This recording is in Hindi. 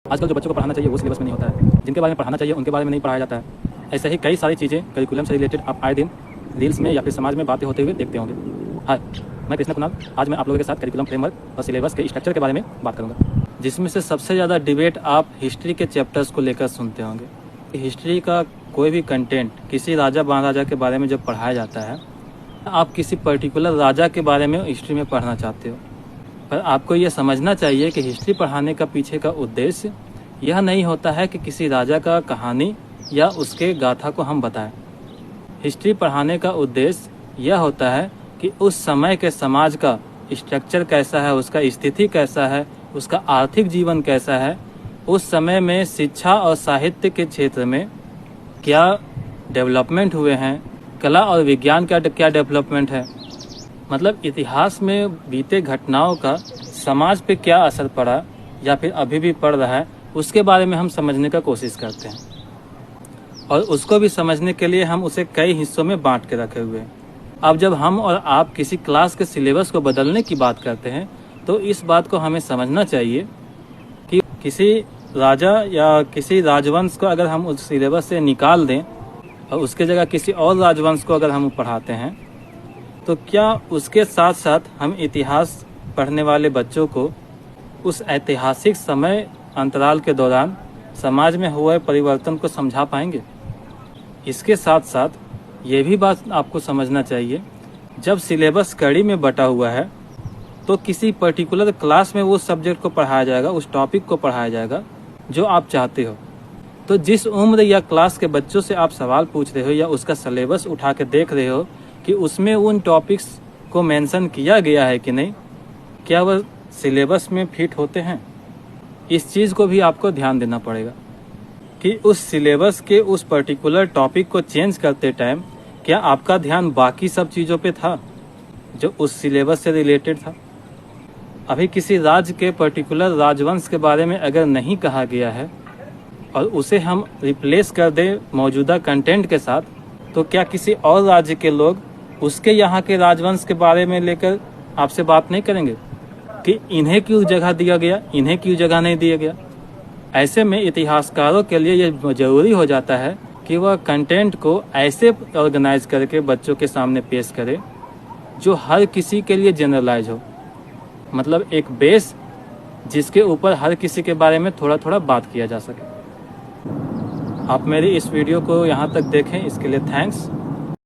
आजकल जो बच्चों को पढ़ाना चाहिए वो सिलेबस में नहीं होता है, जिनके बारे में पढ़ाना चाहिए उनके बारे में नहीं पढ़ाया जाता है। ऐसे ही कई सारी चीज़ें करिकुलम से रिलेटेड आप आए दिन रील्स में या फिर समाज में बातें होते हुए देखते होंगे। हाय, मैं कृष्ण कुणाल। आज मैं आप लोगों के साथ करिकुलम फ्रेमवर्क और सिलेबस के स्ट्रक्चर के बारे में बात करूँगा, जिसमें से सबसे ज़्यादा डिबेट आप हिस्ट्री के चैप्टर्स को लेकर सुनते होंगे। हिस्ट्री का कोई भी कंटेंट किसी राजा महाराजा के बारे में जब पढ़ाया जाता है, आप किसी पर्टिकुलर राजा के बारे में हिस्ट्री में पढ़ना चाहते हो, पर आपको यह समझना चाहिए कि हिस्ट्री पढ़ाने का पीछे का उद्देश्य यह नहीं होता है कि किसी राजा का कहानी या उसके गाथा को हम बताएं। हिस्ट्री पढ़ाने का उद्देश्य यह होता है कि उस समय के समाज का स्ट्रक्चर कैसा है, उसका स्थिति कैसा है, उसका आर्थिक जीवन कैसा है, उस समय में शिक्षा और साहित्य के क्षेत्र में क्या डेवलपमेंट हुए हैं, कला और विज्ञान का क्या डेवलपमेंट है, मतलब इतिहास में बीते घटनाओं का समाज पे क्या असर पड़ा या फिर अभी भी पड़ रहा है, उसके बारे में हम समझने का कोशिश करते हैं। और उसको भी समझने के लिए हम उसे कई हिस्सों में बांट के रखे हुए हैं। अब जब हम और आप किसी क्लास के सिलेबस को बदलने की बात करते हैं तो इस बात को हमें समझना चाहिए कि किसी राजा या किसी राजवंश को अगर हम उस सिलेबस से निकाल दें और उसके जगह किसी और राजवंश को अगर हम पढ़ाते हैं तो क्या उसके साथ साथ हम इतिहास पढ़ने वाले बच्चों को उस ऐतिहासिक समय अंतराल के दौरान समाज में हुए परिवर्तन को समझा पाएंगे? इसके साथ साथ ये भी बात आपको समझना चाहिए, जब सिलेबस कड़ी में बटा हुआ है तो किसी पर्टिकुलर क्लास में वो सब्जेक्ट को पढ़ाया जाएगा, उस टॉपिक को पढ़ाया जाएगा जो आप चाहते हो। तो जिस उम्र या क्लास के बच्चों से आप सवाल पूछ रहे हो या उसका सिलेबस उठा के देख रहे हो कि उसमें उन टॉपिक्स को मेंशन किया गया है कि नहीं, क्या वह सिलेबस में फिट होते हैं, इस चीज़ को भी आपको ध्यान देना पड़ेगा कि उस सिलेबस के उस पर्टिकुलर टॉपिक को चेंज करते टाइम क्या आपका ध्यान बाकी सब चीज़ों पे था जो उस सिलेबस से रिलेटेड था। अभी किसी राज्य के पर्टिकुलर राजवंश के बारे में अगर नहीं कहा गया है और उसे हम रिप्लेस कर दें मौजूदा कंटेंट के साथ, तो क्या किसी और राज्य के लोग उसके यहाँ के राजवंश के बारे में लेकर आपसे बात नहीं करेंगे कि इन्हें क्यों जगह दिया गया, इन्हें क्यों जगह नहीं दिया गया। ऐसे में इतिहासकारों के लिए यह जरूरी हो जाता है कि वह कंटेंट को ऐसे ऑर्गेनाइज करके बच्चों के सामने पेश करे जो हर किसी के लिए जनरलाइज हो, मतलब एक बेस जिसके ऊपर हर किसी के बारे में थोड़ा थोड़ा बात किया जा सके। आप मेरी इस वीडियो को यहाँ तक देखें, इसके लिए थैंक्स।